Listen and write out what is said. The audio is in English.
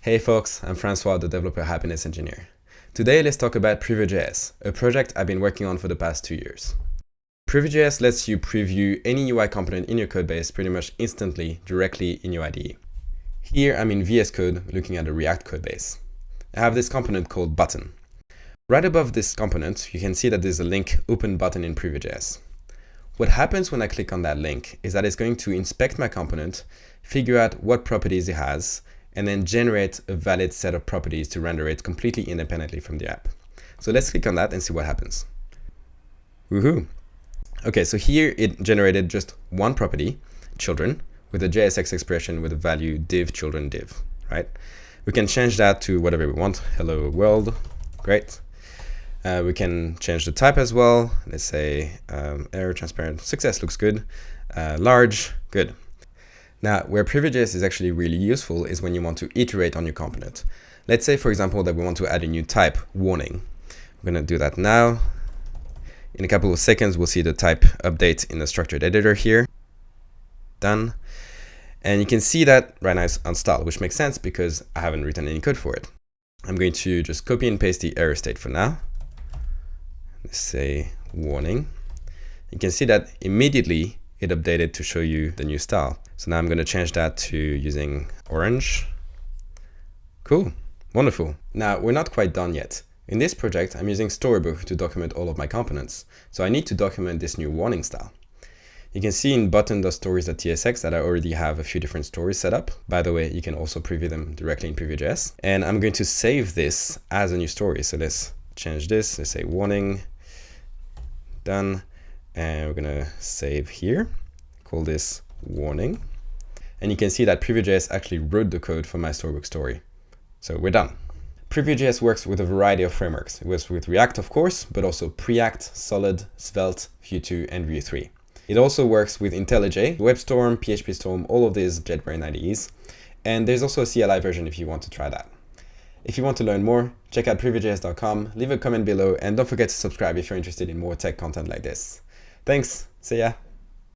Hey folks, I'm Francois, the Developer Happiness Engineer. Today let's talk about Preview.js, a project I've been working on for the past 2 years. Preview.js lets you preview any UI component in your codebase pretty much instantly directly in your IDE. Here I'm in VS Code looking at the React codebase. I have this component called button. Right above this component, you can see that there's a link open button in Preview.js. What happens when I click on that link is that it's going to inspect my component, figure out what properties it has, and then generate a valid set of properties to render it completely independently from the app. So let's click on that and see what happens. Woohoo! Okay, so here it generated just one property, children, with a JSX expression with a value div children div, right? We can change that to whatever we want. Hello world, great. We can change the type as well. Let's say error transparent, success looks good, large, good. Now, where Preview.js is actually really useful is when you want to iterate on your component. Let's say, for example, that we want to add a new type, warning. We're going to do that now. In a couple of seconds, we'll see the type update in the structured editor here. Done. And you can see that right now it's on style, which makes sense because I haven't written any code for it. I'm going to just copy and paste the error state for now. Let's say warning. You can see that immediately it updated to show you the new style. So now I'm going to change that to using orange. Cool, wonderful. Now we're not quite done yet. In this project, I'm using Storybook to document all of my components. So I need to document this new warning style. You can see in button.stories.tsx that I already have a few different stories set up. By the way, you can also preview them directly in Preview.js. And I'm going to save this as a new story. So let's change this. Let's say warning, done. And we're going to save here, call this warning. And you can see that Preview.js actually wrote the code for my Storybook story. So we're done. Preview.js works with a variety of frameworks. It works with React, of course, but also Preact, Solid, Svelte, Vue 2, and Vue 3. It also works with IntelliJ, WebStorm, PHPStorm, all of these JetBrains IDEs. And there's also a CLI version if you want to try that. If you want to learn more, check out Preview.js.com, leave a comment below, and don't forget to subscribe if you're interested in more tech content like this. Thanks, see ya.